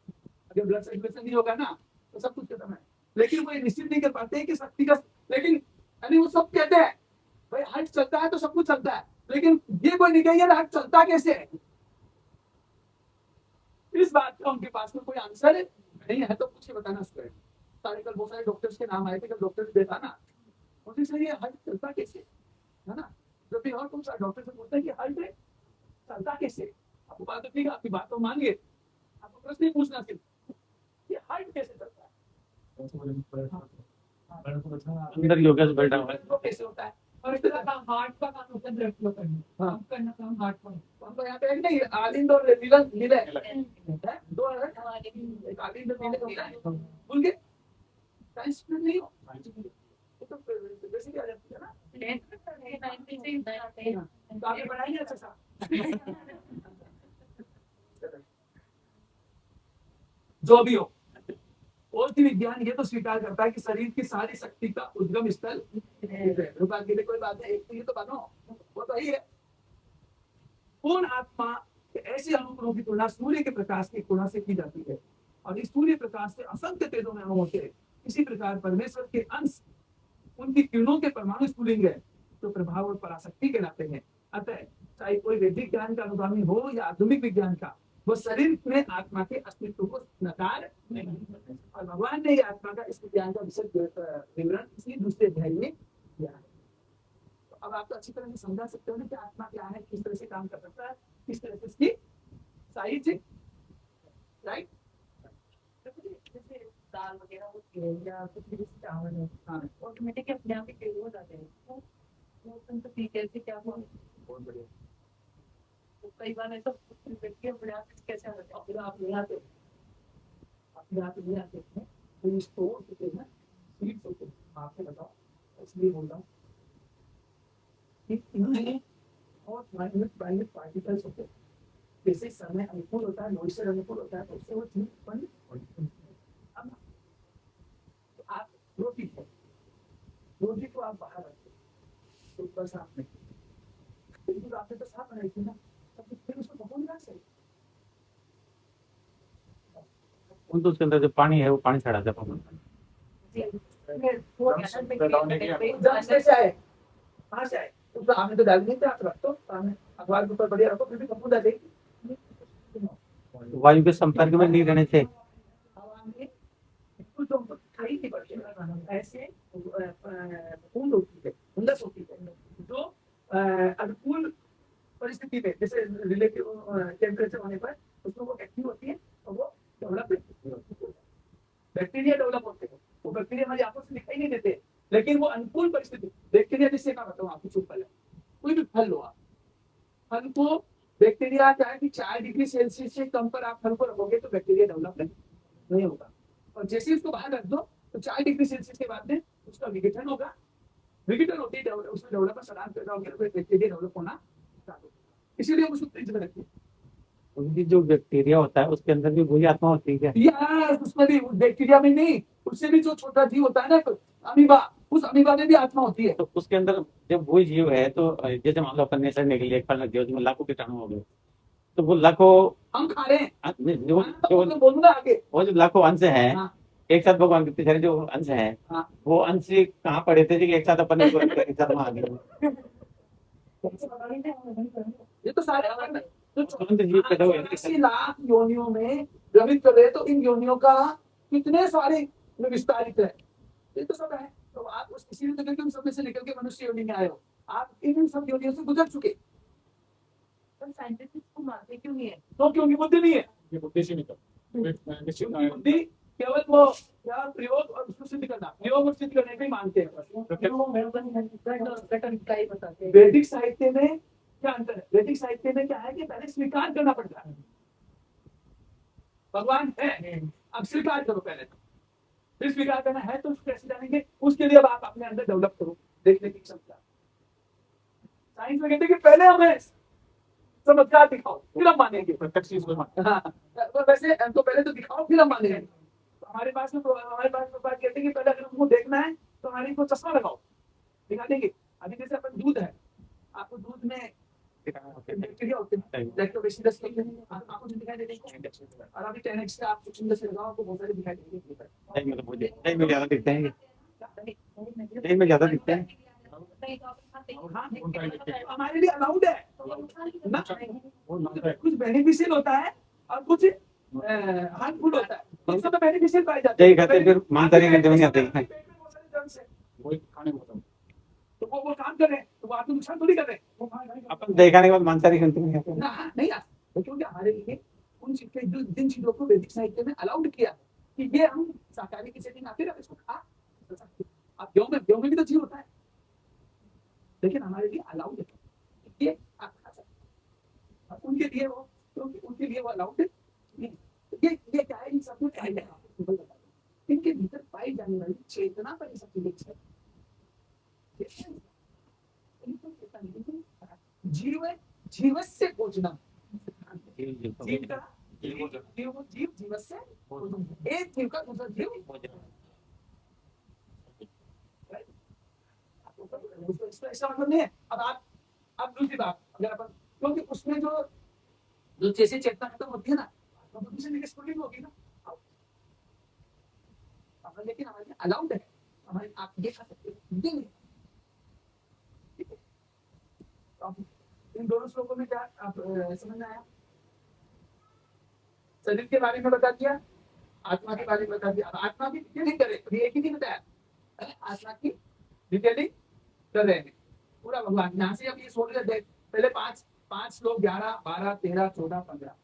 अगर ब्लड सर्कुलेशन नहीं होगा ना तो सब कुछ खत्म है, लेकिन वो ये निश्चित नहीं कर पाते हैं कि शक्ति का, लेकिन यानी वो सब कहते हैं भाई हार्ट चलता है तो सब कुछ चलता है, लेकिन ये कोई नहीं कहेगा हार्ट चलता कैसे है। इस बात का उनके पास में कोई आंसर नहीं है, तो कुछ बताना उसको। सारे कल बहुत सारे डॉक्टर्स के नाम आए थे, कल डॉक्टर से देखा ना, उनसे सही है हार्ट चलता कैसे है ना, जब भी और तुम डॉक्टर से पूछते हैं कि हार्ट चलता कैसे, आपको बात तो ठीक है, आपकी बात तो मान गए, आपको प्रश्न नहीं पूछना सिर्फ कि हार्ट कैसे चलता है, अंदर योगा से बैठा हुआ है, वो कैसे होता है, और इतना काम हार्ट का काम होता है, ब्लड फ्लो करना, हाँ करना काम हार्ट का। हमको यहाँ पे एक नहीं आलिंद और नीलन नीले है, दो है, एक आलिंद और नीले होता है, भूल गए साइंस में नहीं हो तो बेसिक आ जाती है। ये 90 से इतना आते हैं। तो आपने बनाई अच्छा सा जो भी हो, भौतिक विज्ञान ये तो स्वीकार करता है कि शरीर की सारी शक्ति का उद्गम स्थल भगवान के लिए कोई बात है, एक तो ये तो मानो वो तो ही है। पूर्ण आत्मा के ऐसे अनुकूलों की तुलना सूर्य के प्रकाश की तुलना से की जाती है, और इस सूर्य प्रकाश से असंख्य तेजों में अणु होते हैं। इसी प्रकार परमेश्वर के अंश उनकी किरणों के परमाणु स्फुलिंग है, तो प्रभाव और पराशक्ति कहलाते हैं। अतः चाहे कोई वैदिक ज्ञान का अनुगामी हो या आधुनिक विज्ञान का, वो शरीर में आत्मा के अस्तित्व को नकार नहीं। और भगवान ने आत्मा का इस विज्ञान का विशद विवरण इसी दूसरे अध्याय में दिया है। तो अब आप तो अच्छी तरह से समझा सकते हो ना कि आत्मा क्या है, किस तरह से काम कर सकता है, किस तरह से इसकी साइज, राइट। जैसे दाल वगैरह होती है या कुछ भी जैसे चावल है, ऑटोमेटिक अपने आप ही टेढ़े हो जाते हैं। वो तो ठीक है, क्या हुआ? बहुत बढ़िया। तो कई बार ऐसा व्यक्ति अपने आप कैसे हो जाता है? अपने आप नहीं आते, अपने आप नहीं आते हैं, तो स्टोर होते हैं, सीड्स होते हैं। आपसे बताओ, इसलिए बोल रहा हूँ कि इनमें बहुत माइन्यूट पार्टिकल्स होते हैं। जैसे समय अनुकूल होता है, मॉइस्चर अनुकूल होता है, तो उससे वो चीज बन। अब तो आप रोटी है, रोटी को आप बाहर रखते तो ऊपर साफ नहीं, बिल्कुल आपने तो साफ बनाई थी ना, तब फिर उसको पकड़ना चाहिए। तो उसके अंदर जो पानी है वो पानी छड़ा जाता है। जब से आए कहाँ से आए, तो आपने तो डाल नहीं थे, आप रख दो सामने अखबार के ऊपर बढ़िया रखो, फिर भी कपूर आ जाएगी। वायु के संपर्क में नहीं रहने से ऐसे बूंद होती है, बुंदस होती है, जो अनुकूल परिस्थिति में जैसे रिलेटिव टेम्परेचर होने पर उसमें वो एक्टिव होती है और वो डेवलप बैक्टीरिया डेवलप होते हैं। वो बैक्टीरिया हमारी आंखों से दिखाई नहीं देते, लेकिन वो अनुकूल परिस्थिति बैक्टीरिया जिससे क्या बताऊँ आपको, चुप पहले कोई भी फल लो आप, फल को बैक्टीरिया क्या है कि 4 डिग्री सेल्सियस से कम पर आप फल को रखोगे तो बैक्टीरिया डेवलप नहीं होगा, और जैसे ही उसको बाहर रख दो तो 4 डिग्री सेल्सियस के बाद में उसका विघटन होगा, विघटन होती है उसमें डेवलपमेंट सलाद पैदा होगा, तो बैक्टीरिया डेवलप होना स्टार्ट होगा। इसीलिए हम उसको फ्रिज में रखते हैं। उनकी जो बैक्टीरिया होता है उसके अंदर भी वही आत्मा होती है। या उसमें भी बैक्टीरिया में नहीं, उससे भी जो छोटा जीव होता है ना अमीबा, उस अमीबा में भी आत्मा होती है। तो उसके अंदर जब वही जीव है तो जैसे मान लो अपन ने सड़ने के लिए एक फल रख दिया, उसमें लाखों कीटाणु हो गए, तो वो लाखों हम खा रहे हैं, जो बोलूंगा आगे, वो जो लाखों अंश है, हाँ। एक साथ भगवान के सारे जो अंश है, हाँ। वो अंश कहाँ पड़े थे कि एक साथ अपन एक साथ वहाँ आ गए। ये तो सारे तो तुरंत जीव पैदा हुए। 84 लाख योनियों में भ्रमित कर रहे, तो इन योनियों का कितने सारे में विस्तारित है, ये तो सब है। तो आप उस इसीलिए तो कहते हैं सब में से निकल के मनुष्य योनि में आए हो, आप इन सब योनियों से गुजर चुके। साइंटिस्ट को मानते क्यों नहीं है? तो क्योंकि बुद्धि नहीं है, ये बुद्धि से निकल बुद्धि केवल वो क्या प्रयोग और उसको सिद्ध करना, प्रयोग और सिद्ध करने को ही मानते हैं। वैदिक साहित्य में क्या अंतर है? वैदिक साहित्य में क्या है कि पहले स्वीकार करना पड़ता है भगवान है, अब स्वीकार करो पहले, तो फिर स्वीकार करना है तो कैसे जानेंगे, उसके लिए अब आप अपने अंदर डेवलप करो देखने की क्षमता। साइंस में कहते हैं कि पहले हमें चमत्कार दिखाओ फिर हम मानेंगे, प्रत्यक्ष चीज को मानते हाँ, तो वैसे तो पहले तो दिखाओ फिर हम मानेंगे। तो हमारे पास बात कहते हैं कि पहले अगर हमको देखना है तो हमारे को चश्मा लगाओ, दिखा देंगे। अभी जैसे अपन दूध है, आपको दूध में बैक्टीरिया होते हैं, लैक्टोबैसिलस कहते हैं, आपको जो दिखाई देते हैं, और अभी 10x का आप सूक्ष्म से लगाओ आपको बहुत सारे दिखाई देंगे। नहीं में ज्यादा दिखते हैं, नहीं में ज्यादा दिखते हैं। हमारे लिए अलाउड है ना, कुछ बेनिफिशियल होता है और कुछ हार्मफुल होता है, तो सब बेनिफिशियल पाए जाते हैं। कहते फिर मानदारी करते नहीं आते हैं, वही खाने को बताओ, तो वो काम कर रहे हैं, तो वो आपको नुकसान थोड़ी कर रहे हैं। अपन दिखाने के बाद मानदारी करते नहीं आते नहीं आ, क्योंकि हमारे लिए उन जिन चीजों को वैदिक साहित्य में अलाउड किया कि ये हम शाकाहारी की सेटिंग आती है, इसको खा सकते। अब गेहूं में भी तो जीव होता है, लेकिन हमारे लिए अलाउड है, ये आप खा सकते। अब उनके लिए वो, क्योंकि उनके लिए वो अलाउड है। ये क्या है, इन सब कुछ इनके भीतर पाई जाने वाली चेतना पर ये सब चीजें है। जीव जीवस्य भोजनम, जीव जीव का जीव जीवस्य भोजनम, एक जीव का दूसरा जीव भोजन। उसका ऐसा मतलब नहीं है। अब दूसरी बात, अगर अपन, क्योंकि उसमें जो जैसे चेतना खत्म होती है ना, तो दूसरी जगह स्फुलिंग होगी ना, लेकिन हमारे लिए अलाउड है, हमारे आप ये खा सकते हो, ये नहीं। ठीक है, तो इन दोनों श्लोकों में क्या आप समझ में आया? शरीर के बारे में बता दिया, आत्मा के बारे में बता दिया। अब आत्मा की डिटेलिंग कर रहे हैं, एक ही नहीं बताया, आत्मा की डिटेलिंग कर रहे हैं पूरा भगवान। यहाँ से अब ये सोच रहे पहले पांच श्लोक 11, 12, 13, 14, 15,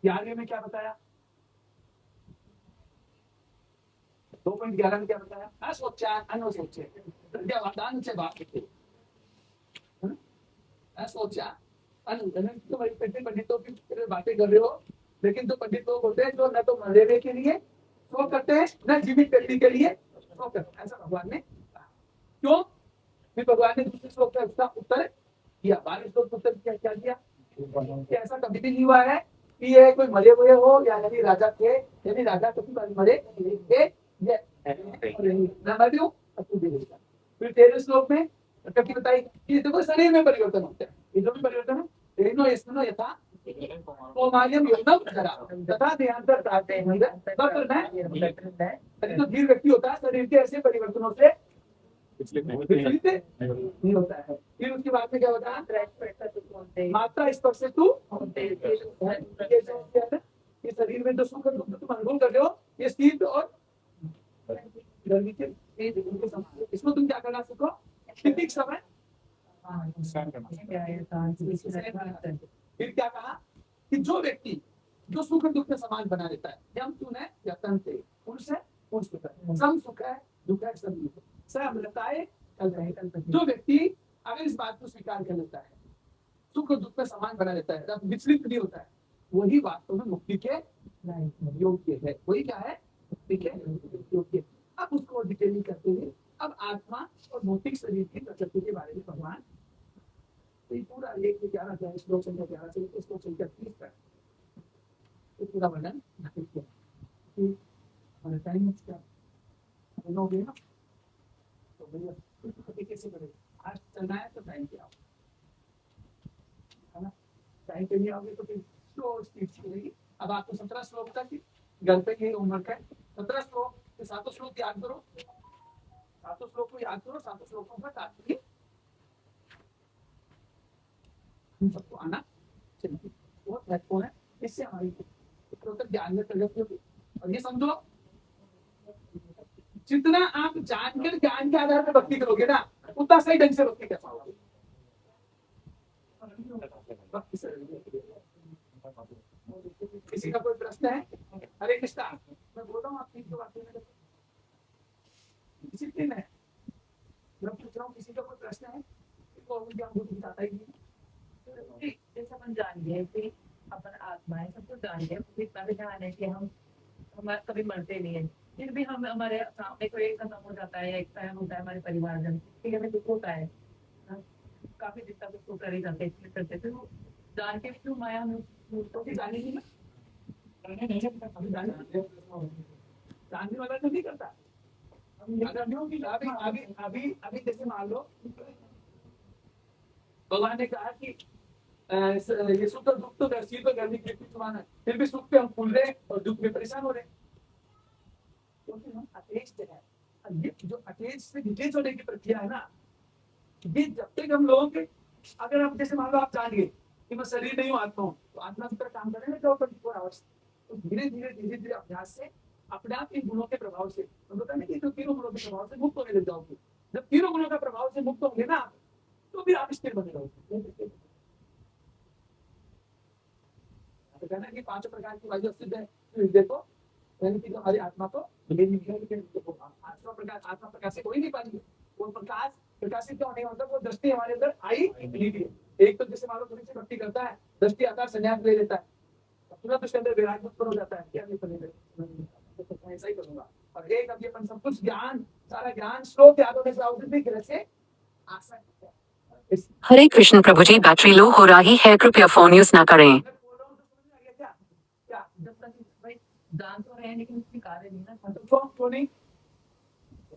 11वें में क्या बताया? 2.11 में क्या बताया? असोचा अनोसोचे प्रज्ञावादान से बात करते, असोचा तो पंडितों की बातें कर रहे हो, लेकिन तो पंडित लोग होते हैं जो न तो मरने के लिए शोक करते हैं, न जीवित करने के लिए शोक करते हैं। ऐसा भगवान ने कहा। क्यों? फिर भगवान ने दूसरे श्लोक का उसका उत्तर दिया, 12 श्लोक का उत्तर क्या दिया? कि ऐसा कभी भी नहीं हुआ है कि ये कोई मरे हुए हो, या यदि राजा थे, यदि राजा कभी मरे थे, फिर 13 श्लोक में कभी बताई कि देखो शरीर में परिवर्तन होता है, ये जो भी परिवर्तन है, रेनो इसनो यथा कोमालियम योगनम धरा तथा देहांतर प्राप्ते हैं। तो धीर व्यक्ति होता है, शरीर के ऐसे परिवर्तनों से नहीं होता है। फिर उसके बाद में क्या होता है? मात्रा स्पर्श से तू ये शरीर में जो सुख दुख तुम अनुभव कर रहे हो, ये शीत और गर्मी के इसको तुम क्या करना सीखो? ठीक समय। फिर क्या कहा कि जो व्यक्ति जो सुख दुख में समान बना लेता है, यम तूने यतन से पुरुष है, पुरुष सुख है, सम सुख है, दुख है, सब दुख है, समलताए कल रहे कल तक। जो व्यक्ति अगर इस बात को स्वीकार कर लेता है, सुख और दुख में समान बना लेता है, विचलित नहीं होता है, वही वास्तव में मुक्ति के योग्य है। वही क्या है? मुक्ति के योग्य। अब उसको डिटेलिंग करते हुए अब आत्मा और भौतिक शरीर की प्रकृति के बारे में भगवान तो पूरा लेख में 11 अध्याय श्लोक संख्या 11 से लेकर श्लोक संख्या 30 तक ये पूरा वर्णन किया। हमारा टाइम क्या हो गया ना, तो भैया कैसे करें? आज चलना है तो टाइम पे आओ, है ना? टाइम पे नहीं आओगे तो फिर स्लो स्पीड चलेगी। अब आपको 17 श्लोक तक घर पे ही होमवर्क है। 17 श्लोक के 7 श्लोक याद करो, 7 श्लोक को याद करो, 7 श्लोकों पर तात्पर्य हम सबको आना चाहिए, बहुत महत्वपूर्ण है। इससे हमारी ज्ञान में प्रगति होगी। और ये समझो, जितना आप जानकर ज्ञान के आधार पर भक्ति करोगे ना, उतना सही ढंग से भक्ति कर पाओगे। किसी का कोई प्रश्न है? हरे कृष्णा, मैं बोल रहा हूँ आप ठीक तो बात में डिसिप्लिन है। मैं पूछ रहा हूँ किसी का कोई प्रश्न है? आता ही नहीं। जैसे अपन जान गए कि अपन आत्मा है, सब कुछ जान गए, इतना भी ध्यान है कि हम कभी मरते नहीं है, फिर भी हम हमारे सामने कोई एक खत्म हो जाता है या एक टाइम होता है हमारे परिवारजन, फिर हमें दुख होता है, काफी दिक्कत उसको कर ही जाते हैं करते थे, वो जान के क्यों माया हम तो भी जाने नहीं जानने वाला तो नहीं करता। अभी जैसे मान लो भगवान ने कहा कि ये सुख और दुख तो दर्शी तो गर्मी की समान है, फिर भी सुख पे हम फूल रहे और दुख में परेशान हो रहे, क्योंकि हम अटैच्ड है। ये जो अटैच से डिटेच होने की प्रक्रिया है ना, ये जब तक हम लोग, अगर हम जैसे मान लो आप जान गए कि मैं शरीर नहीं हूँ, आत्मा हूँ, तो आत्मा की तरह काम करेंगे तो 24 आवर्स, तो धीरे धीरे अभ्यास से अपने आप इन गुणों के प्रभाव से पता नहीं कि तो तीनों गुणों के प्रभाव से मुक्त होने लग जाओगे। जब तीनों गुणों का प्रभाव से मुक्त होंगे ना, तो फिर आप स्थिर बने रहोगे। तो कहना कि 5 प्रकार की वायु सिद्ध है, देखो पहले की जो हमारी आत्मा तो आत्मा प्रकाश से कोई नहीं पाएंगे। वो प्रकाश प्रकाशित क्यों नहीं होता? वो दृष्टि हमारे अंदर आई नहीं है। एक तो जैसे मान लो थोड़ी सी भक्ति करता है, दृष्टि आकार संन्यास ले लेता है, तुरंत उसके अंदर वैराग्य उत्पन्न हो जाता है, क्या नहीं करेगा, ऐसा ही करूंगा। और एक अभी अपन सब कुछ ज्ञान, सारा ज्ञान श्लोक याद होने से ग्रह से आशा इस हरे कृष्ण प्रभु जी, बैटरी लो हो रही है, कृपया फोन यूज ना करें। मैं बोल रहा हूँ तो समझ में आ गया क्या क्या जब तक भाई जान तो रहे हैं लेकिन स्वीकार नहीं ना। तो क्यों नहीं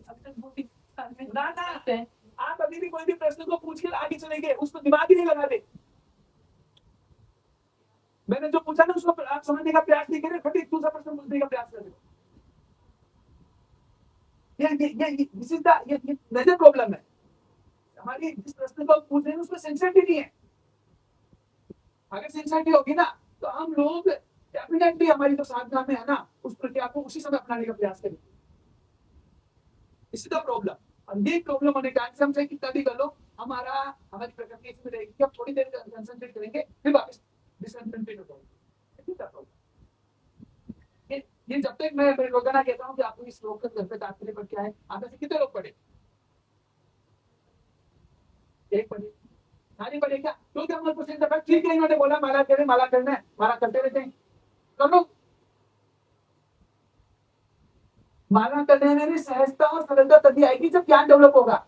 अब तक वो भी साल में ना ना सकते हैं। आप अभी भी कोई भी प्रश्न को पूछ के आगे चलेंगे, उस पर दिमाग ही नहीं लगा दे। मैंने जो पूछा ना उसको आप समझने का प्रयास नहीं करें, फिर दूसरा प्रश्न पूछने का प्रयास करें। ये दिस इज द ये मेजर प्रॉब्लम है हमारी। जिस प्रश्न को पूछ रहे हैं उसमें सिंसियरिटी नहीं है। अगर सिंसियरिटी होगी ना तो हम लोग डेफिनेटली हमारी जो साधना में है ना उस प्रक्रिया को उसी समय अपनाने का प्रयास करेंगे। इसी द प्रॉब्लम। और ये प्रॉब्लम होने का हम से कितना भी कर लो, हमारी प्रकृति इसमें रहेगी कि हम थोड़ी देर कंसंट्रेट करेंगे फिर वापस डिसकंटिन्यू करेंगे। ये जब तक मैं रोजाना कहता हूँ कि आपको इस श्लोक का घर पे तात्पर्य पर क्या है, आप ऐसे कितने लोग पढ़े? एक पढ़े, सारी पढ़े क्या? क्योंकि हम लोग ठीक है, इन्होंने बोला माला करें, माला करना है, माला करते रहते हैं। कर लो। माला करने में भी सहजता और सरलता तभी आएगी जब ज्ञान डेवलप होगा,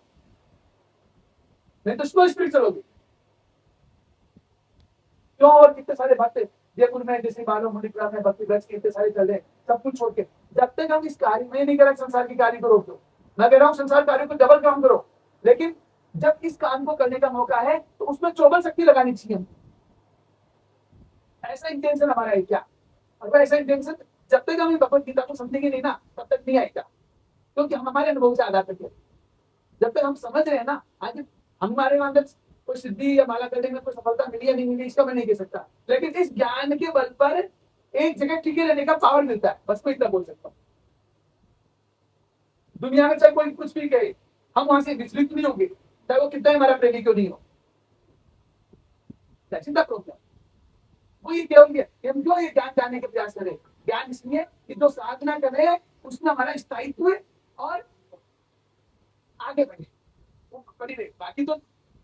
नहीं तो स्लो स्पीड चलोगे। क्यों? और कितने सारे बातें जयपुर में जैसे बालों मणिपुरा में भक्ति ब्रज के इतने सारे चल रहे हैं, सब कुछ छोड़ के। जब तक हम इस कार्य में नहीं करें, संसार की कार्य को रोक दो। मैं कह रहा हूँ संसार कार्य को डबल काम करो, लेकिन जब इस काम को करने का मौका है तो उसमें चौबल शक्ति लगानी चाहिए। ऐसा इंटेंशन हमारा है क्या? अगर ऐसा इंटेंशन जब तक हम भगवत गीता को समझेंगे नहीं ना तब तक नहीं आएगा, क्योंकि हम हमारे अनुभव से आधार करके जब तक हम समझ रहे हैं ना, आज हमारे अंदर कोई सिद्धि या माला करने में कोई सफलता मिली या नहीं मिली इसका मैं नहीं कह सकता, लेकिन इस ज्ञान के बल पर एक जगह टिके रहने का पावर मिलता है, बस मैं इतना बोल सकता हूँ। दुनिया में चाहे कोई कुछ भी कहे, हम वहां से विचलित नहीं होंगे, चाहे वो कितना हमारा प्रेमी क्यों नहीं हो। प्रॉब्लम वो ये कहोगे हम क्यों ये ज्ञान जानने के प्रयास करें? ज्ञान इसलिए कि जो साधना कर रहे हैं उसमें हमारा स्थायित्व और आगे बढ़े वो बड़ी रहे।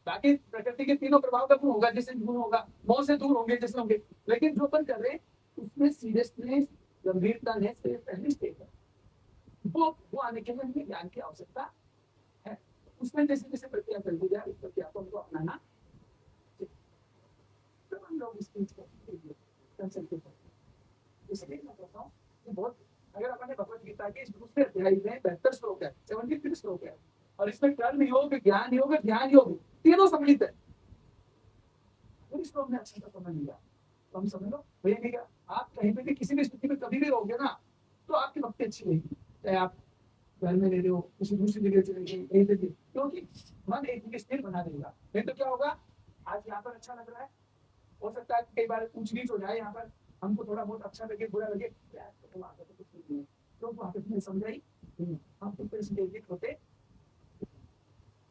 बाकी प्रकृति के तीनों प्रभाव का गुण होगा, जैसे गुण होगा, मोह से दूर होंगे जैसे होंगे, लेकिन जो अपन कर रहे हैं उसमें सीरियसनेस, गंभीरता ने पहली स्टेज है, वो आने के लिए हमें ज्ञान की आवश्यकता है। उसमें जैसे जैसे प्रक्रिया चलती जाए उस प्रक्रिया को हमको अपनाना, तो हम लोग इस चीज को कर सकते हैं। इसलिए मैं कहता हूँ कि बहुत, अगर अपने भगवत गीता के इस दूसरे अध्याय में 72 श्लोक है, 73 श्लोक है, और इसमें कर्म योग, ज्ञान योग, ध्यान योग तीनों सम्मिलित है। इस श्लोक में अच्छा समझ लिया तो हम समझ लो भैया आप कहीं पे भी किसी भी स्थिति में कभी भी रहोगे ना तो आपकी भक्ति अच्छी रहेगी, चाहे आप घर में रह रहे हो, किसी दूसरी जगह चले गए, कहीं पे भी, क्योंकि मन एक जगह स्थिर बना रहेगा। नहीं तो क्या होगा, आज यहाँ पर अच्छा लग रहा है, हो सकता है कई बार ऊंच नीच हो जाए, यहाँ पर हमको थोड़ा बहुत अच्छा लगे बुरा लगे, तो वहां पर तो कुछ नहीं है, तो वहां पर तुमने समझाई हम खुद पर इसलिए होते,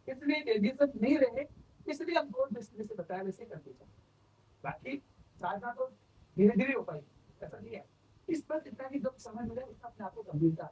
इसलिए निर्देशक नहीं रहे, इसलिए हम बहुत दृष्टि से बताया वैसे करते जाए। बाकी साधना तो धीरे धीरे हो पाएगी, ऐसा नहीं है। इस पर इतना की जब समय मिले उसका अपने आप को गंभीरता